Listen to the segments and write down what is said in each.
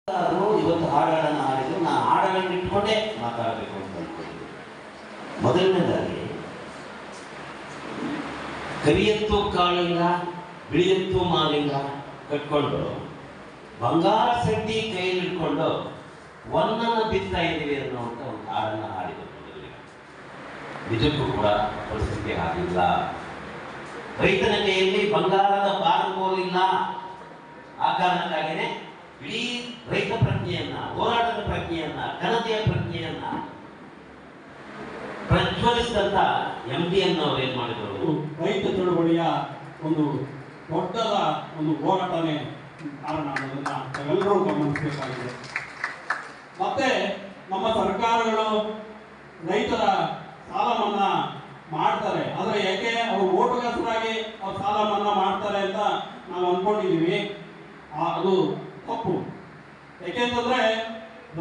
ಇವತ್ತು ಹಾಡನ್ನು ಹಾಡಿದ್ರು, ನಾನು ಹಾಡನ್ನು ಇಟ್ಕೊಂಡೇ ಮಾತಾಡಬೇಕು ಅಂತ ಅಂದ್ಕೊಂಡಿದ್ದೆ. ಮೊದಲನೇದಾಗಿ ಕರಿಯತ್ತು ಕಾಳಿಂಗ ಬಿಳಿಯತ್ತು ಮಾಲಿಂಗ ಕಟ್ಕೊಂಡು ಬಂಗಾರ ಸಡ್ಡಿ ಕೈಯಲ್ಲಿ ಇಟ್ಕೊಂಡು ಒಂದನ್ನು ಬಿತ್ತಾ ಇದ್ದೀವಿ ಅನ್ನುವಂಥ ಒಂದು ಹಾಡನ್ನು ಹಾಡಿದ್ರು. ನಿಜಕ್ಕೂ ಕೂಡ ಪರಿಸ್ಥಿತಿ ಆಗಿಲ್ಲ. ರೈತನ ಕೈಯಲ್ಲಿ ಬಂಗಾರದ ಬಾರಕೋಲಿಲ್ಲ. ಆ ಕಾರಣಕ್ಕಾಗಿಯೇ ಇಡೀ ರೈತ ಪ್ರಜ್ಞೆಯನ್ನ, ಹೋರಾಟದ ಪ್ರಜ್ಞೆಯನ್ನ, ಘನತೆಯ ಪ್ರಜ್ಞೆಯನ್ನ ಪ್ರಜ್ವಲಿಸಿದಂತ MD ಅವರು ಏನ್ ಮಾಡಿದ್ರು, ರೈತ ಚಳವಳಿಯ ಒಂದು ದೊಡ್ಡದ ಒಂದು ಹೋರಾಟನೇ ಕಾರಣ ಅನ್ನೋದನ್ನ ನಾವೆಲ್ಲರೂ ಗಮನಿಸಬೇಕಾಗಿದೆ. ಮತ್ತೆ ನಮ್ಮ ಸರ್ಕಾರಗಳು ರೈತರ ಸಾಲ ಮನ್ನಾ ಮಾಡ್ತಾರೆ, ಆದ್ರೆ ಯಾಕೆ ಅವರು ಓಟುಗಾಸರಾಗಿ ಅವ್ರು ಸಾಲ ಮನ್ನಾ ಮಾಡ್ತಾರೆ ಅಂತ ನಾವು ಅನ್ಕೊಂಡಿದೀವಿ. ಅದು ತಪ್ಪು. ಯಾಕೆಂತಂದ್ರೆ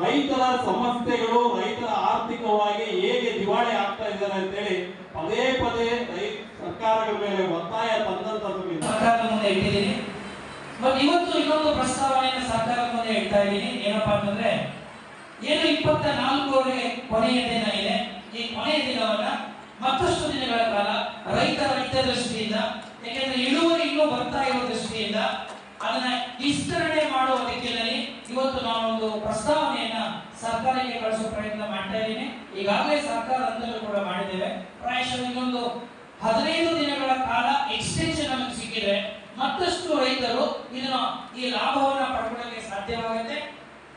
ರೈತರ ಸಮಸ್ಯೆಗಳು, ರೈತರ ಆರ್ಥಿಕವಾಗಿ ಹೇಗೆ ದಿವಾಳಿ ಆಗ್ತಾ ಇದ್ದಾರೆ ಅಂತೇಳಿ ಪದೇ ಪದೇ ಸರ್ಕಾರಗಳ ಮೇಲೆ ಒತ್ತಾಯ ತಂದಂತ ಸರ್ಕಾರದ ಮುಂದೆ ಇಟ್ಟಿದ್ದೀನಿ. ಬಟ್ ಇವತ್ತು ಇನ್ನೊಂದು ಪ್ರಸ್ತಾವನೆಯನ್ನು ಸರ್ಕಾರದ ಮುಂದೆ ಇಡ್ತಾ ಇದ್ದೀನಿ. ಏನಪ್ಪಾ ಅಂತಂದ್ರೆ, ಏನು 24ವರೆಗೆ ಕೊನೆಯ ದಿನ ಇದೆ. ಈ ಕೊನೆಯ ದಿನವನ್ನ ಮತ್ತಷ್ಟು ದಿನಗಳ ಕಾಲ ರೈತರ ಹಿತದೃಷ್ಟಿಯಿಂದ, ಯಾಕೆಂದ್ರೆ ಇಳುವರಿ ಇನ್ನೂ ಬರ್ತಾ ಇರೋ ದೃಷ್ಟಿಯಿಂದ ಅದನ್ನ ವಿಸ್ತರಣೆ ಮಾಡುವ ದಿಕ್ಕಿನಲ್ಲಿ ಇವತ್ತು ನಾನೊಂದು ಪ್ರಸ್ತಾವನೆಯನ್ನ ಸರ್ಕಾರಕ್ಕೆ ಕಳಿಸುವ ಪ್ರಯತ್ನ ಮಾಡ್ತಾ ಇದ್ದೀನಿ. ಈಗಾಗಲೇ ಸರ್ಕಾರ ಹಂತದಲ್ಲೂ ಕೂಡ ಮಾಡಿದ್ದೇವೆ. ಪ್ರಾಯಶಃ ಇನ್ನೊಂದು 15 ದಿನಗಳ ಕಾಲ ಎಕ್ಸ್ಟೆನ್ಷನ್ ನಮಗೆ ಸಿಕ್ಕಿದೆ. ಮತ್ತಷ್ಟು ರೈತರು ಇದನ್ನ ಈ ಲಾಭವನ್ನ ಪಡ್ಕೊಳ್ಳಕ್ಕೆ ಸಾಧ್ಯವಾಗುತ್ತೆ.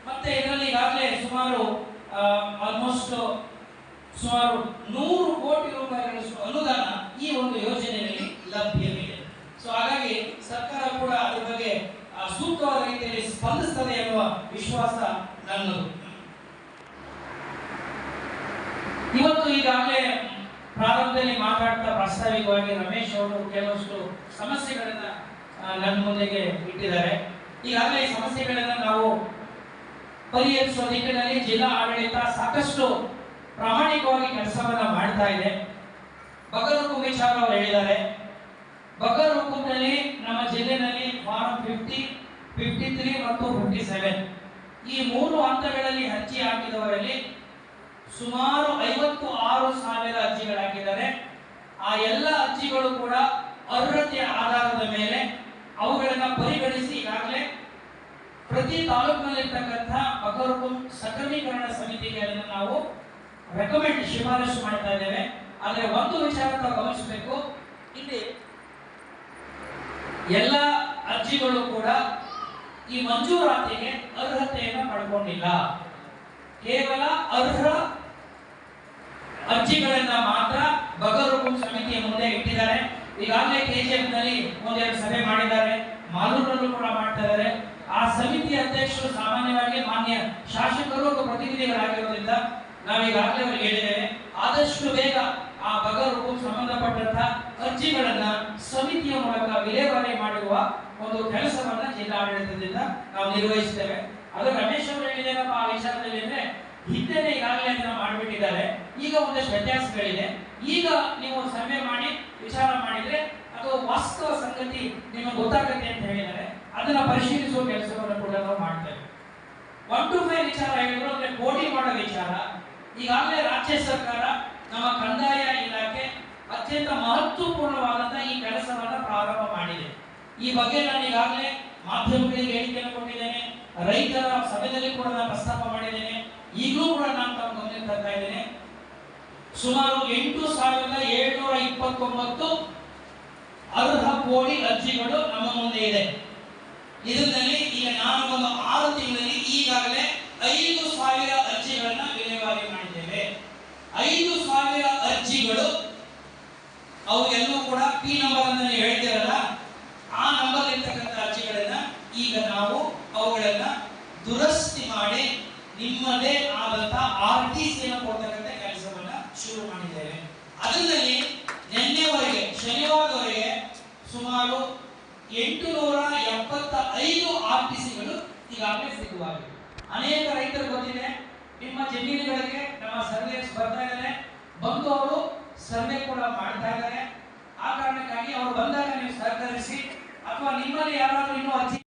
ಮತ್ತೆ ಇದರಲ್ಲಿ ಈಗಾಗಲೇ ಸುಮಾರು ಆಲ್ಮೋಸ್ಟ್ ಸುಮಾರು 100 ಕೋಟಿ ರೂಪಾಯಿಗಳಷ್ಟು ಅನುದಾನ ಈ ಒಂದು ಯೋಜನೆಯಲ್ಲಿ ಲಭ್ಯವಿದೆ. ಸೊ ಹಾಗಾಗಿ ಸರ್ಕಾರ ಕೂಡ ಅದರ ಬಗ್ಗೆ ಸೂಕ್ತವಾದ ರೀತಿಯಲ್ಲಿ ಸ್ಪಂದಿಸ್ತದೆ ಎನ್ನುವ ವಿಶ್ವಾಸ ನನ್ನದು. ಇವತ್ತು ಈಗಾಗಲೇ ಪ್ರಾರಂಭದಲ್ಲಿ ಮಾತಾಡ್ತಾ ಪ್ರಾಸ್ತಾವಿಕವಾಗಿ ರಮೇಶ್ ಅವರು ಕೆಲವಷ್ಟು ಸಮಸ್ಯೆಗಳನ್ನ ನನ್ನ ಮುಂದೆಗೆ ಇಟ್ಟಿದ್ದಾರೆ. ಈಗಾಗಲೇ ಈ ಸಮಸ್ಯೆಗಳನ್ನ ನಾವು ಪರಿಹರಿಸುವ ನಿಟ್ಟಿನಲ್ಲಿ ಜಿಲ್ಲಾ ಆಡಳಿತ ಸಾಕಷ್ಟು ಪ್ರಾಮಾಣಿಕವಾಗಿ ಕೆಲಸವನ್ನ ಮಾಡ್ತಾ ಇದೆ. ಬಗರ್ಹುಕುಂ ವಿಚಾರ ಅವರು ಹೇಳಿದ್ದಾರೆ. ಬಗರ್ಹುಕುಂನಲ್ಲಿ ನಮ್ಮ ಜಿಲ್ಲೆಯಲ್ಲಿ ಫಾರಂ 50, 53 ಮತ್ತು 57 ಈ 3 ಹಂತಗಳಲ್ಲಿ ಅರ್ಜಿ ಹಾಕಿದವರಲ್ಲಿ ಸುಮಾರು 56,000 ಅರ್ಜಿಗಳಾಗಿದ್ದಾರೆ. ಆ ಎಲ್ಲ ಅರ್ಜಿಗಳು ಕೂಡ ಅರ್ಹತೆಯ ಆಧಾರದ ಮೇಲೆ ಅವುಗಳನ್ನು ಪರಿಗಣಿಸಿ ಈಗಾಗಲೇ ಪ್ರತಿ ತಾಲೂಕಿನಲ್ಲಿರ್ತಕ್ಕಂಥ ಬಗರ್ಹುಕುಂ ಸಕ್ರಮೀಕರಣ ಸಮಿತಿಗೆ ಅದನ್ನು ನಾವು ರೆಕಮೆಂಡ್ ಶಿಫಾರಸು ಮಾಡ್ತಾ ಇದ್ದೇವೆ. ಆದರೆ ಒಂದು ವಿಚಾರ ನಾವು ಗಮನಿಸಬೇಕು, ಇಲ್ಲಿ ಎಲ್ಲ ಅರ್ಜಿಗಳು ಕೂಡ ಈ ಮಂಜೂರಾತಿಗೆ ಅರ್ಹತೆಯನ್ನು ಪಡ್ಕೊಂಡಿಲ್ಲ. ಕೇವಲ ಅರ್ಹ ಅರ್ಜಿಗಳನ್ನ ಮಾತ್ರ ಬಗರ್ಹುಕುಂ ಸಮಿತಿಯ ಮುಂದೆ ಇಟ್ಟಿದ್ದಾರೆ. ಈಗಾಗಲೇ KGF ನಲ್ಲಿ ಒಂದೆರಡು ಸಭೆ ಮಾಡಿದ್ದಾರೆ, ಮಾಲೂರಿನಲ್ಲೂ ಕೂಡ ಮಾಡ್ತಾ ಇದ್ದಾರೆ. ಆ ಸಮಿತಿಯ ಅಧ್ಯಕ್ಷರು ಸಾಮಾನ್ಯವಾಗಿ ಮಾನ್ಯ ಶಾಸಕರು ಅಥವಾ ಪ್ರತಿನಿಧಿಗಳಾಗಿರೋದ್ರಿಂದ ನಾವೀಗಾಗಲೇ ಅವರಿಗೆ ಹೇಳಿದ್ದೇವೆ, ಆದಷ್ಟು ಬೇಗ ಆ ಬಗರ್ಹುಕುಂ ಸಂಬಂಧಪಟ್ಟಂತಹ ಅರ್ಜಿಗಳನ್ನ ಸಮಿತಿಯ ಮೂಲಕ ವಿಲೇವಾರಿ ಮಾಡುವ ಒಂದು ಕೆಲಸವನ್ನ ಜಿಲ್ಲಾಡಳಿತದಿಂದ ನಾವು ನಿರ್ವಹಿಸ್ತೇವೆ. ಅದು ರಮೇಶ್ ಅವರು ಹೇಳಿದೇನಪ್ಪ ಆ ವಿಚಾರದಲ್ಲಿ ಅಂದ್ರೆ, ಹಿಂದೆನೇ ಈಗಾಗಲೇ ಅದನ್ನ ಮಾಡಿಬಿಟ್ಟಿದ್ದಾರೆ. ಈಗ ಒಂದಷ್ಟು ವ್ಯತ್ಯಾಸಗಳಿದೆ. ಈಗ ನೀವು ಸರ್ವೆ ಮಾಡಿ ವಿಚಾರ ಮಾಡಿದ್ರೆ ಅದು ವಾಸ್ತವ ಸಂಗತಿ ನಿಮಗೆ ಗೊತ್ತಾಗುತ್ತೆ ಅಂತ ಹೇಳಿದ್ದಾರೆ. ಅದನ್ನ ಪರಿಶೀಲಿಸುವ ಕೆಲಸವನ್ನು ಕೂಡ ನಾವು ಮಾಡ್ತೇವೆ. 1 to 5 ವಿಚಾರ ಹೇಳಿದ್ರು ಅಂದ್ರೆ ಕೋಡಿ ಮಾಡೋ ವಿಚಾರ. ಈಗಾಗಲೇ ರಾಜ್ಯ ಸರ್ಕಾರ, ನಮ್ಮ ಕಂದಾಯ ಇಲಾಖೆ ಅತ್ಯಂತ ಮಹತ್ವಪೂರ್ಣವಾದಂತಹ ಈ ಕೆಲಸವನ್ನ ಪ್ರಾರಂಭ ಮಾಡಿದೆ. ಈ ಬಗ್ಗೆ ನಾನು ಈಗಾಗಲೇ ಮಾಧ್ಯಮಗಳಿಗೆ ಹೇಳಿಕೆಯನ್ನು ಕೊಟ್ಟಿದ್ದೇನೆ, ರೈತರ ಸಭೆಯಲ್ಲಿ ಕೂಡ ನಾನು ಪ್ರಸ್ತಾಪ ಮಾಡಿದ್ದೇನೆ. ಈಗಲೂ ಕೂಡ ನಾನು ತಮ್ಮ ಗಮನಕ್ಕೆ ತರ್ತಾ ಇದ್ದೇನೆ. ಸುಮಾರು 8,729 ಅರ್ಹ ಕೋಡಿ ಅರ್ಜಿಗಳು ನಮ್ಮ ಮುಂದೆ ಇದೆ. ಇದರಲ್ಲಿ ಈಗ ನಾನು ಒಂದು 6 ತಿಂಗಳಲ್ಲಿ ಈಗಾಗಲೇ 5,000 ಅರ್ಜಿಗಳನ್ನ ವಿಲೇವಾರಿ ಮಾಡಿದ್ದೇವೆ. 5,000 ಅರ್ಜಿಗಳು ಅವು ಎಲ್ಲವೂ ಕೂಡ P ನಂಬರ್ ಅಂತ ನೀವು ಹೇಳ್ತೀರಲ್ಲ, ಆ ನಂಬರ್ ಇರ್ತಕ್ಕಂಥ ಅರ್ಜಿಗಳನ್ನ ಈಗ ನಾವು ಅವುಗಳನ್ನ ದುರಸ್ತಿ ಮಾಡಿ ನಿಮ್ಮದೇ ಆದಂತಹ RTC ಕೊಡ್ತಕ್ಕಂಥ ಕೆಲಸವನ್ನ ಶುರು ಮಾಡಿದ್ದೇವೆ. ಅದರಲ್ಲಿ ನಿನ್ನೆವರೆಗೆ ಶನಿವಾರದವರೆಗೆ ಸುಮಾರು 875 RTCಗಳು ಈಗಾಗಲೇ ಸಿಗುವಾಗಿವೆ. ಅನೇಕ ರೈತರು ಗೊತ್ತಿದೆ, ನಿಮ್ಮ ಜಮೀನುಗಳಿಗೆ ನಮ್ಮ ಸರ್ವೇಸ್ ಬರ್ತಾ ಇದ್ದಾರೆ, ಬಂದು ಅವರು ಸರ್ವೆ ಕೂಡ ಮಾಡ್ತಾ ಇದ್ದಾರೆ. ಆ ಕಾರಣಕ್ಕಾಗಿ ಅವರು ಬಂದಾಗ ನೀವು ಸಹಕರಿಸಿ, ಅಥವಾ ನಿಮ್ಮಲ್ಲಿ ಯಾರಾದರೂ ಇನ್ನೂ ಅರ್ಜಿ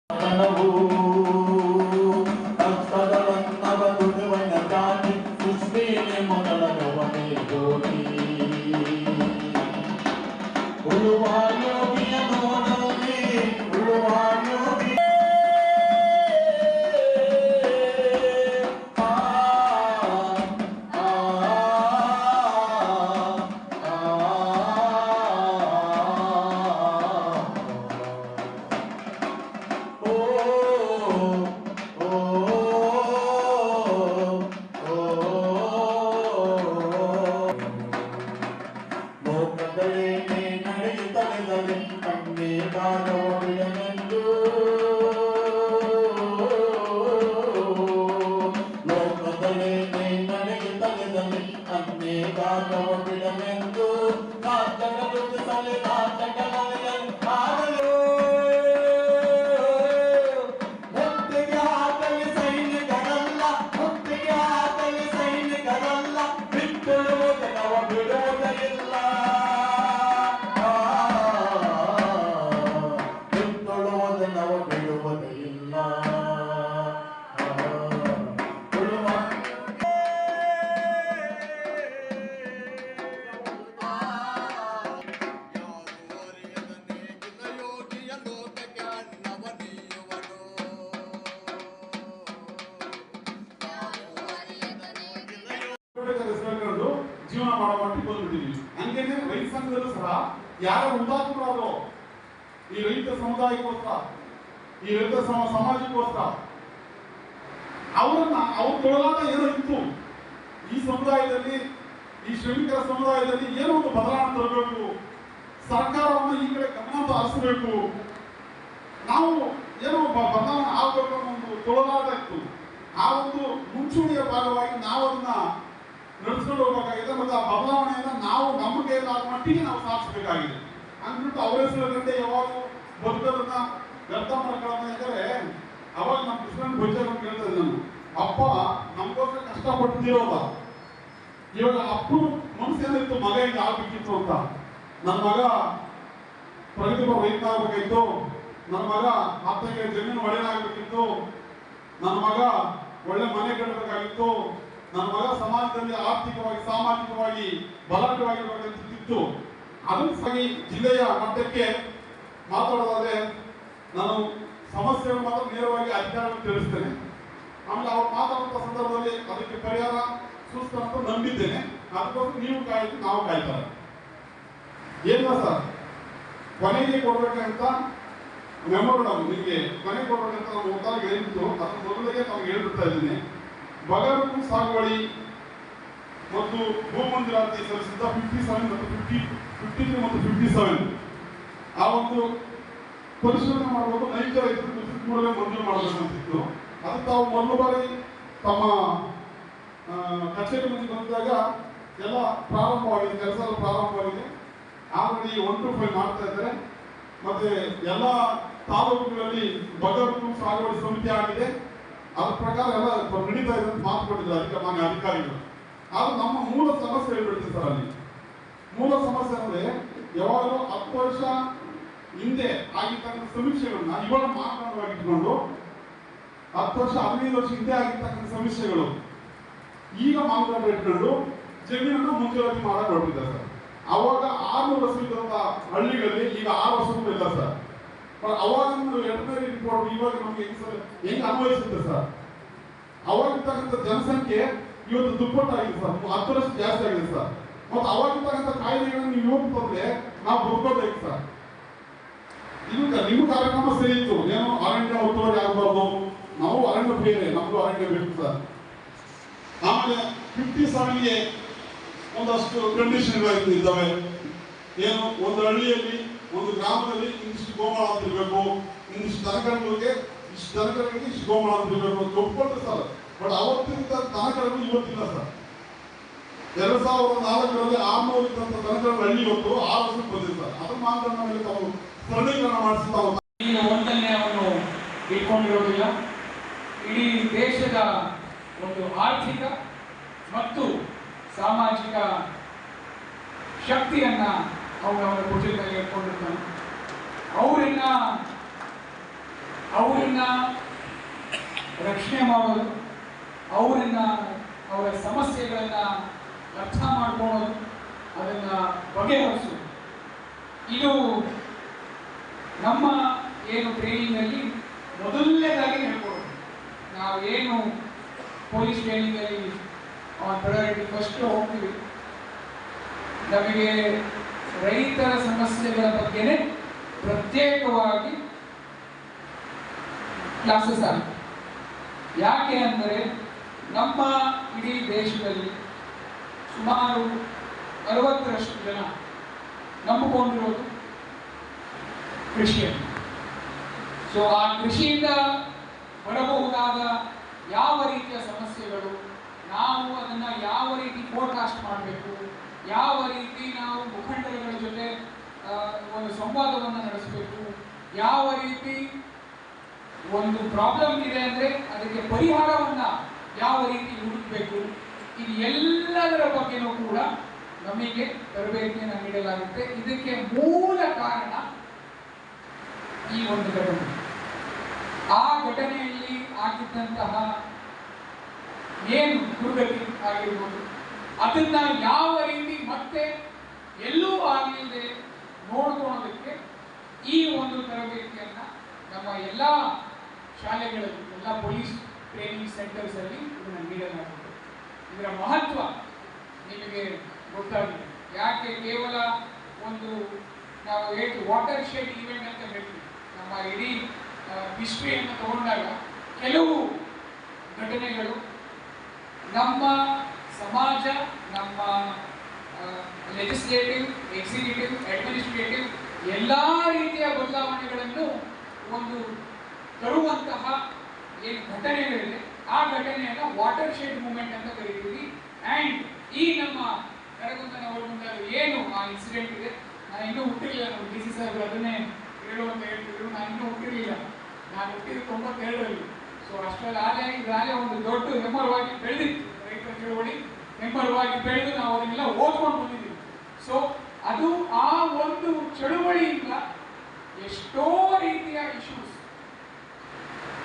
ಬೇಕಾದ್ರೆ ಹೆಸರು ಜೀವನ ಮಾಡೋ ಮಟ್ಟಿಗೆ ಬಂದ್ಬಿಟ್ಟಿದ್ವಿ. ಹಂಗೇನೆ ರೈತ ಸಂಘದಲ್ಲೂ ಸಹ ಯಾರು ಹುತಾತ್ಮರಾದ್ರು ಈ ರೈತ ಸಮುದಾಯಕ್ಕೋಸ್ಕರ, ಈ ರೈತ ಸಮಾಜಕ್ಕೋಸ್ಕರ ಅವ್ರ ತೊಳಲಾಟ ಏನೋ ಇತ್ತು. ಈ ಸಮುದಾಯದಲ್ಲಿ, ಈ ಶ್ರಮಿಕರ ಸಮುದಾಯದಲ್ಲಿ ಏನೋ ಒಂದು ಬದಲಾವಣೆ ತರಬೇಕು, ಸರ್ಕಾರವನ್ನು ಈ ಕಡೆ ಗಮನ ಹರಿಸಬೇಕು, ನಾವು ಏನೋ ಬದಲಾವಣೆ ಆಗಬೇಕು ಅನ್ನೋ ಒಂದು ತೊಳಲಾಟ ಇತ್ತು. ಆ ಒಂದು ಮುಂಚೂಣಿಯ ಭಾಗವಾಗಿ ನಾವು ಅದನ್ನ ನಡೆಸ್ಕೊಂಡು ಹೋಗ್ಬೇಕಾಗಿದೆ. ಮತ್ತು ಆ ಬದಲಾವಣೆಯನ್ನ ನಾವು ನಮ್ಮ ಕೈಲಾದ ಮಟ್ಟಿಗೆ ನಾವು ಸಾಧಿಸಬೇಕಾಗಿದೆ. ಅಂದ್ಬಿಟ್ಟು ಅವರ ಹೆಸರುಗಂటే ಯಾವಾಗ ಬದುಕೋದನ್ನ ವ್ಯರ್ಥ ಮಾಡ್ಕೊಳ್ಳೋಣ ಇದ್ದಾರೆ. ಅವಾಗ ನಮ್ಮ ಕೃಷ್ಣನ್ ಬೈಜಾರ್ ಕೇಳ್ತಾ ಇದ್ದೆ ನಾನು, ಅಪ್ಪ ನಮ್ಗೋಸ್ಕರ ಕಷ್ಟಪಡ್ತಿರೋದ, ಇವಾಗ ಅಪ್ಪನ ಮನಸ್ಸೇನಿತ್ತು ಮಗ ಹಿಂಗೆ ಆಗ್ಬೇಕಿತ್ತು ಅಂತ. ನನ್ನ ಮಗ ಪ್ರಗತಿಪರ ರೈತ ಆಗ್ಬೇಕಾಗಿತ್ತು, ನನ್ನ ಮಗ ಅತ್ತಗೆ ಜಮೀನು ಒಳ್ಳೆಯದಾಗಬೇಕಿತ್ತು, ನನ್ನ ಮಗ ಒಳ್ಳೆ ಮನೆ ಕಟ್ಟಬೇಕಾಗಿತ್ತು, ನನ್ನ ಮಗ ಸಮಾಜದಲ್ಲಿ ಆರ್ಥಿಕವಾಗಿ ಸಾಮಾಜಿಕವಾಗಿ ಬಲಾಢ್ಯವಾಗಿರ್ಬೇಕಂತಿತ್ತು. ಅದನ್ನು ಸರಿ ಜಿಲ್ಲೆಯ ಮಟ್ಟಕ್ಕೆ ಮಾತಾಡೋದಾದ್ರೆ ನಾನು ಸಮಸ್ಯೆಗಳು ಮಾತ್ರ ನೇರವಾಗಿ ಅಧಿಕಾರಿಗಳು ತಿಳಿಸ್ತೇನೆ. ಆಮೇಲೆ ಅವ್ರು ಮಾತಾಡುವಂಥ ಸಂದರ್ಭದಲ್ಲಿ ಅದಕ್ಕೆ ಪರಿಹಾರ ಸೂಕ್ತ ಅಂತ ನಂಬಿದ್ದೇನೆ. ಅದಕ್ಕೋಸ್ಕರ ನೀವು ಕಾಯ್ತು, ನಾವು ಕಾಯ್ತಾರೆ. ಏನಿಲ್ಲ ಸರ್, ಕೊನೆಗೆ ಕೊಡ್ಬೇಕಂತ ಮೆಮೊರಂಡಮ್ ನಿಮಗೆ ಕೊನೆಗೆ ಕೊಡ್ಬೇಕಂತ ನಾವು ಒಟ್ಟಾಗಿ ಹೇಳಿದ್ದು, ಅದರ ಮೊದಲಿಗೆ ನಮ್ಗೆ ಹೇಳ್ಬಿಡ್ತಾ ಇದ್ದೀನಿ. ಬಗರು ಸಾಗುವಳಿ ಮತ್ತು ಭೂಮಂಜೂರಾತಿ ಸಲ್ಲಿಸಿದ್ದ 57 ಮತ್ತು 53 ಮತ್ತು 57 ಆ ಒಂದು ಪರಿಶೀಲನೆ ಮಾಡುವುದು ನೈಜ ರೈತರು ಕೂಡಲೇ ಮಂಜೂರು ಮಾಡಬೇಕಂತಿತ್ತು. ಅದು ತಾವು ಮೊದಲು ಬಾರಿ ತಮ್ಮ ಕಚೇರಿ ಮುಂದೆ ಬಂದಾಗ ಎಲ್ಲ ಪ್ರಾರಂಭವಾಗಿದೆ, ಕೆಲಸ ಪ್ರಾರಂಭವಾಗಿದೆ. ಆಲ್ರೆಡಿ 1 to 5 ಮಾಡ್ತಾ ಇದ್ದಾರೆ. ಮತ್ತೆ ಎಲ್ಲ ತಾಲೂಕುಗಳಲ್ಲಿ ಬಗರು ಸಾಗುವಳಿ ಸಮಿತಿ ಆಗಿದೆ. ಅದ್ರ ಪ್ರಕಾರ ಎಲ್ಲ ನಡೀತಾ ಇದೆ ಅಂತ ಮಾತು ಕೊಟ್ಟಿದ್ದಾರೆ ಮಾನ್ಯ ಅಧಿಕಾರಿಗಳು. ಆದ್ರೆ ನಮ್ಮ ಮೂಲ ಸಮಸ್ಯೆ ಹೇಳ್ಬಿಡ್ತೀವಿ ಸರ್. ಅಲ್ಲಿ ಮೂಲ ಸಮಸ್ಯೆ ಅಂದ್ರೆ ಯಾವಾಗಲೂ 10 ವರ್ಷ ಹಿಂದೆ ಆಗಿರ್ತಕ್ಕಂಥ ಸಮೀಕ್ಷೆಗಳನ್ನ ಇವಾಗ ಮಾನದಂಡವಾಗಿಟ್ಕೊಂಡು 10 ವರ್ಷ 15 ವರ್ಷ ಹಿಂದೆ ಆಗಿರ್ತಕ್ಕಂಥ ಸಮೀಕ್ಷೆಗಳು ಈಗ ಮಾನದಂಡ ಇಟ್ಕೊಂಡು ಜಮೀನನ್ನು ಮಂಜೂರಾತಿ ಮಾಡಕ್ಕೆ ಹೊರಟಿದ್ದಾರೆ ಸರ್. ಅವಾಗ 600 ವರ್ಷ ಇದ್ದಂತ ಹಳ್ಳಿಗಳಲ್ಲಿ ಈಗ 6 ವರ್ಷಕ್ಕೂ ಇಲ್ಲ ಸರ್. ಅವಾಗ ವೆಟರ್ನರಿ ರಿಪೋರ್ಟ್ ಇವಾಗ ನಮ್ಗೆ ಹೆಂಗ್ ಅನ್ವಯಿಸುತ್ತೆ ಸರ್. ಅವಾಗಿರ್ತಕ್ಕಂಥ ಜನಸಂಖ್ಯೆ ಇವತ್ತು ದುಪ್ಪಟ್ಟಾಗಿದೆ ಸರ್, 10 ವರ್ಷ ಜಾಸ್ತಿ ಆಗಿದೆ ಸರ್. ಮತ್ತು ಅವಾಗಿರ್ತಕ್ಕಂಥ ಕಾಯಿಲೆಗಳನ್ನು ನೀವು ಇವತ್ತು ತಂದ್ರೆ ನಾವು ಬದುಕೋಬೇಕು ಸರ್. ಇದು ನಿಮ್ಮ ಕಾರ್ಯಕ್ರಮ ಸರಿ ಇತ್ತು, ಏನು ಅರಣ್ಯ ಒತ್ತುವರಿ ಆಗಬಾರ್ದು, ನಾವು ಅರಣ್ಯ ಬೇರೆ, ನಮ್ದು ಅರಣ್ಯ ಬೇಕು ಸರ್. ಆಮೇಲೆ 57ಗೆ ಒಂದಷ್ಟು ಕಂಡೀಷನ್ಗಳು ಇದ್ದಾವೆ. ಏನು, ಒಂದು ಹಳ್ಳಿಯಲ್ಲಿ ಒಂದು ಗ್ರಾಮದಲ್ಲಿ ಇಂದಿಷ್ಟು ಗೋಮಾಳ ಅಂತ ಇರಬೇಕು, ಇಂದಿಷ್ಟು ದನಕರುಗಳಿಗೆ ಇಷ್ಟು ದನಕರುಗಳಿಗೆ ಇಷ್ಟು ಗೋಮಾಳ ಅಂತ ಇರಬೇಕು ಅಂತ ಒಪ್ಕೊಂಡ್ರೆ ಸರ್. ಬಟ್ ಅವತ್ತಿಂದ ದನಕರುಗಳು ಇವತ್ತಿಲ್ಲ ಸರ್. 2004ರಲ್ಲಿ 600 ಇದ್ದಂಥ ದನಕರುಗಳ ಹಳ್ಳಿ ಇವತ್ತು 6 ವರ್ಷಕ್ಕೆ ಬಂದಿದೆ ಸರ್. ಅದ್ರ ಮಾನದಂಡ ಮೇಲೆ ತಾವು ಸರಳೀಕರಣ ಮಾಡಿಸ್ತಾ ಈಗ ಒಂದನ್ನೇವನ್ನು ಇಟ್ಕೊಂಡಿರೋದಿಲ್ಲ. ಇಡೀ ದೇಶದ ಒಂದು ಆರ್ಥಿಕ ಮತ್ತು ಸಾಮಾಜಿಕ ಶಕ್ತಿಯನ್ನ ಅವರ ಭುಜದಲ್ಲಿ ಇಟ್ಕೊಂಡಿರ್ತಾನೆ. ಅವರನ್ನ ರಕ್ಷಣೆ ಮಾಡೋದು, ಅವರ ಸಮಸ್ಯೆಗಳನ್ನ ಅರ್ಥ ಮಾಡ್ಕೊಳ್ಳೋದು, ಅದನ್ನ ಬಗೆಹರಿಸೋದು, ಇದು ನಮ್ಮ ಏನು ಟ್ರೈನಿಂಗಲ್ಲಿ ಮೊದಲನೇದಾಗಿ ಹೇಳ್ಕೊಡೋದು. ನಾವು ಏನು ಪೊಲೀಸ್ ಟ್ರೈನಿಂಗಲ್ಲಿ ಪ್ರಯಾರಿಟಿ ಫಸ್ಟ್ ಹೋಗ್ತೀವಿ, ನಮಗೆ ರೈತರ ಸಮಸ್ಯೆಗಳ ಬಗ್ಗೆನೇ ಪ್ರತ್ಯೇಕವಾಗಿ ಕ್ಲಾಸಸ್ ಆಗುತ್ತೆ. ಯಾಕೆ ಅಂದರೆ ನಮ್ಮ ಇಡೀ ದೇಶದಲ್ಲಿ ಸುಮಾರು 60ರಷ್ಟು ಜನ ನಂಬಿಕೊಂಡಿರೋದು ಕೃಷಿಯನ್ನು. ಸೊ ಆ ಕೃಷಿಯಿಂದ ಬರಬಹುದಾದ ಯಾವ ರೀತಿಯ ಸಮಸ್ಯೆಗಳು, ನಾವು ಅದನ್ನ ಯಾವ ರೀತಿ ಫೋರ್ಕಾಸ್ಟ್ ಮಾಡಬೇಕು, ಯಾವ ರೀತಿ ನಾವು ಮುಖಂಡರುಗಳ ಜೊತೆ ಒಂದು ಸಂವಾದವನ್ನು ನಡೆಸಬೇಕು, ಯಾವ ರೀತಿ ಒಂದು ಪ್ರಾಬ್ಲಮ್ ಇದೆ ಅಂದರೆ ಅದಕ್ಕೆ ಪರಿಹಾರವನ್ನ ಯಾವ ರೀತಿ ಹುಡುಕಬೇಕು, ಇದು ಎಲ್ಲದರ ಬಗ್ಗೆನೂ ಕೂಡ ನಮಗೆ ತರಬೇತಿಯನ್ನು ನೀಡಲಾಗುತ್ತೆ. ಇದಕ್ಕೆ ಮೂಲ ಕಾರಣ ಈ ಒಂದು ಘಟನೆ. ಆ ಘಟನೆಯಲ್ಲಿ ಆಗಿದ್ದಂತಹ ಏನು ದುರ್ಗತಿ ಆಗಿರ್ಬೋದು, ಅದನ್ನ ಯಾವ ರೀತಿ ಮತ್ತೆ ಎಲ್ಲೂ ಆಗಲಿದೆ ನೋಡ್ಕೊಳ್ಳೋದಕ್ಕೆ ಈ ಒಂದು ತರಬೇತಿಯನ್ನ ನಮ್ಮ ಎಲ್ಲ ಶಾಲೆಗಳಲ್ಲಿ, ಎಲ್ಲ ಪೊಲೀಸ್ ಟ್ರೈನಿಂಗ್ ಸೆಂಟರ್ಸ್ ಅಲ್ಲಿ ಇದನ್ನು ನೀಡಲಾಗುತ್ತೆ. ಇದರ ಮಹತ್ವ ನಿಮಗೆ ಗೊತ್ತಾಗಿದೆ. ಯಾಕೆ ಕೇವಲ ಒಂದು ನಾವು ಹೇಳ್ತೀವಿ ವಾಟರ್ ಶೆಡ್ ಈವೆಂಟ್ ಅಂತ ಹೇಳ್ತೀವಿ. ನಮ್ಮ ಇಡೀ ಹಿಸ್ಟ್ರಿಯನ್ನು ತಗೊಂಡಾಗ ಕೆಲವು ಘಟನೆಗಳು ನಮ್ಮ ಸಮಾಜ, ನಮ್ಮ ಲೆಜಿಸ್ಲೇಟಿವ್, ಎಕ್ಸಿಕ್ಯೂಟಿವ್, ಅಡ್ಮಿನಿಸ್ಟ್ರೇಟಿವ್ ಎಲ್ಲ ರೀತಿಯ ಬದಲಾವಣೆಗಳನ್ನು ಒಂದು ತರುವಂತಹ ಏನು ಘಟನೆಗಳಿದೆ ಆ ಘಟನೆಯನ್ನು ವಾಟರ್ ಶೆಡ್ ಮೂಮೆಂಟ್ ಅಂತ ಕರೀತೀವಿ. ಆ್ಯಂಡ್ ಈ ನಮ್ಮ ಕರಗುಂದನ ಒಳಗುಂದಲ್ಲಿ ಏನು ಆ ಇನ್ಸಿಡೆಂಟ್ ಇದೆ, ನಾನು ಇನ್ನೂ ಹುಟ್ಟಿರಲಿಲ್ಲ. ನಮ್ಮ ಡಿ ಸಿ ಸಾಹೇಬರು ಅದನ್ನೇ ಹೇಳು ಅಂತ ಹೇಳ್ತಿದ್ರು. ನಾನು ಇನ್ನೂ ಹುಟ್ಟಿರಲಿಲ್ಲ. ನಾನು ಹುಟ್ಟಿದ್ದು 92ರಲ್ಲಿ. ಸೊ ಅಷ್ಟರಲ್ಲಿ ಇದಾಗಲೇ ಒಂದು ದೊಡ್ಡ ಹೆಮ್ಮರವಾಗಿ ಬೆಳೆದಿತ್ತು. ರೈತರ ಚಳವಳಿ ಹೆಮ್ಮರವಾಗಿ ಬೆಳೆದು ನಾವು ಅದನ್ನೆಲ್ಲ ಓದ್ಕೊಂಡು ಬಂದಿದ್ದೀವಿ. ಸೊ ಅದು ಆ ಒಂದು ಚಳುವಳಿಯಿಂದ ಎಷ್ಟೋ ರೀತಿಯ ಇಶ್ಯೂಸ್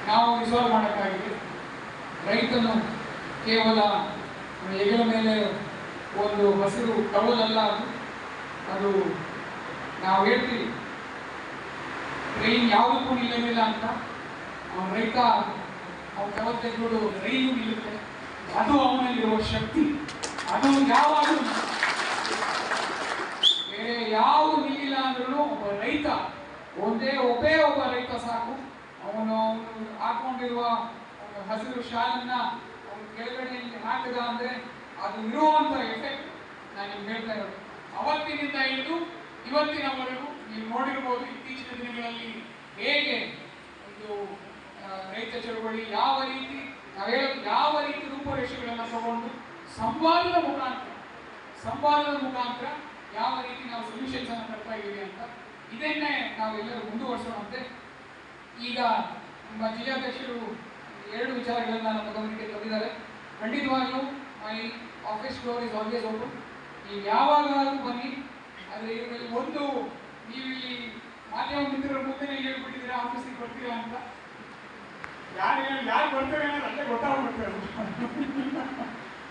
ನಾವು ರಿಸಾಲ್ವ್ ಮಾಡೋಕ್ಕಾಗಿದೆ. ರೈತನು ಕೇವಲ ಹೆಗಲ ಮೇಲೆ ಒಂದು ಹಸಿರು ಟವಲಲ್ಲ, ಅದು ನಾವು ಹೇಳ್ತೀವಿ ಟ್ರೈನ್ ಯಾವುದಕ್ಕೂ ನಿಲ್ಲಲಿಲ್ಲ ಅಂತ. ಅವನ ರೈತ ಅವನ ಯಾವತ್ತೂ ರೈಲು ನಿಲ್ಲುತ್ತೆ. ಅದು ಅವನಲ್ಲಿರುವ ಶಕ್ತಿ. ಅದು ಯಾವಾಗಲೂ ಬೇರೆ ಯಾವುದು ನಿಲ್ಲಿಲ್ಲ ಅಂದ್ರೂ ಒಬ್ಬ ರೈತ, ಒಬ್ಬೇ ಒಬ್ಬ ರೈತ ಸಾಕು. ಅವನು ಹಾಕೊಂಡಿರುವ ಹಸಿರು ಶಾಲನ್ನ ಅವನು ಕೆಳಗಡೆಯಲ್ಲಿ ಹಾಕಿದ ಅಂದ್ರೆ ಅದು ಇರುವಂತ ಎಫೆಕ್ಟ್ ನಾನು ನಿಮ್ಗೆ ಹೇಳ್ತಾ ಇರೋದು. ಅವತ್ತಿನಿಂದ ಹಿಡಿದು ಇವತ್ತಿನವರೆಗೂ ನೀವು ನೋಡಿರ್ಬೋದು ಇತ್ತೀಚಿನ ದಿನಗಳಲ್ಲಿ ಹೇಗೆ ಒಂದು ರೈತ ಚಳವಳಿ ಯಾವ ರೀತಿ ನಾವು ಹೇಳೋದು ಯಾವ ರೀತಿ ರೂಪುರೇಷೆಗಳನ್ನು ತಗೊಂಡು ಸಂವಾದದ ಮುಖಾಂತರ ಯಾವ ರೀತಿ ನಾವು ಸೊಲ್ಯೂಷನ್ಸ್ ಅನ್ನು ತರ್ತಾ ಇದ್ದೀವಿ ಅಂತ ಇದನ್ನೇ ನಾವೆಲ್ಲರೂ ಮುಂದುವರಿಸೋಣಂತೆ. ಈಗ ನಮ್ಮ ಜಿಲ್ಲಾಧ್ಯಕ್ಷರು 2 ವಿಚಾರಗಳನ್ನ ನಮ್ಮ ಗಮನಕ್ಕೆ ತಂದಿದ್ದಾರೆ. ಖಂಡಿತವಾಗಿಯೂ my office door is always open. ನೀವು ಯಾವಾಗಲೂ ಬನ್ನಿ. ಆದರೆ ಇದರಲ್ಲಿ ಒಂದು ನೀವು ಇಲ್ಲಿ ಮಾಧ್ಯಮ ಮಿತ್ರರ ಮುಂದೆ ಹೇಳ್ಬಿಟ್ಟಿದ್ದೀರಾ ಆಫೀಸಿಗೆ ಬರ್ತೀರಾ ಅಂತ. ಯಾರು ಬರ್ತಾರೆ ಅನ್ನೋದು ಅಲ್ಲೇ ಗೊತ್ತಾಗ್ಬಿಡ್ತಾರೆ.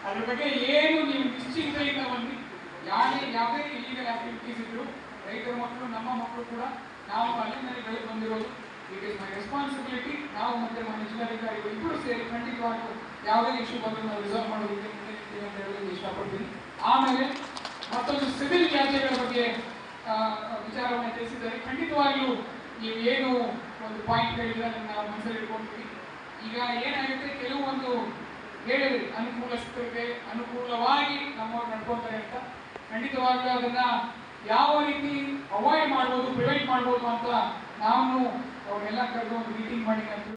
ಅದ್ರ ಬಗ್ಗೆ ಏನು ನೀವು ನಿಶ್ಚಿಂತೆಯಿಂದ ಬನ್ನಿ. ಯಾವುದೇ ಇಲ್ಲಿಗಲ್ ಆಕ್ಟಿವಿಟೀಸ್ ಇದ್ರು ರೈತರ ಮಕ್ಕಳು ನಮ್ಮ ಮಕ್ಕಳು ಕೂಡ ನಾವು ಅಲ್ಲಿಂದ ಬೆಳೆದು ಬಂದಿರೋದು. It is my responsibility. ನಾವು ಮತ್ತೆ ನಮ್ಮ ಜಿಲ್ಲಾಧಿಕಾರಿಗಳು ಇಬ್ಬರು ಸೇರಿ ಖಂಡಿತವಾಗಿ ಯಾವುದೇ ಇಶ್ಯೂ ಬಂದರೂ ನಾವು ರಿಸಾಲ್ವ್ ಮಾಡೋದಕ್ಕೆ ಅಂತ ಹೇಳೋದಕ್ಕೆ ಇಷ್ಟಪಡ್ತೀನಿ. ಆಮೇಲೆ ಮತ್ತೊಂದು ಸಿವಿಲ್ ತ್ಯಾಜ್ಯಗಳ ಬಗ್ಗೆ ವಿಚಾರವನ್ನು ತಿಳಿಸಿದ್ದಾರೆ. ಖಂಡಿತವಾಗಿಯೂ ನೀವು ಏನು ಒಂದು ಪಾಯಿಂಟ್ ಹೇಳಿದ್ರೆ ಅದನ್ನು ನಾವು ಮನಸ್ಸಲ್ಲಿ ಇಟ್ಕೊಳ್ತೀವಿ. ಈಗ ಏನಾಗುತ್ತೆ, ಕೆಲವೊಂದು ಹೇಳಿದ್ರೆ ಅನುಕೂಲವಾಗಿ ನಮ್ಮವ್ರು ನಡ್ಕೊಳ್ತಾರೆ ಅಂತ. ಖಂಡಿತವಾಗ್ಲೂ ಅದನ್ನ ಯಾವ ರೀತಿ ಅವಾಯ್ಡ್ ಮಾಡ್ಬೋದು, ಪ್ರಿವೆಂಟ್ ಮಾಡ್ಬೋದು ಅಂತ ನಾವು ಅವ್ರನ್ನೆಲ್ಲ ಕರೆದು ಒಂದು ಮೀಟಿಂಗ್ ಮಾಡಿ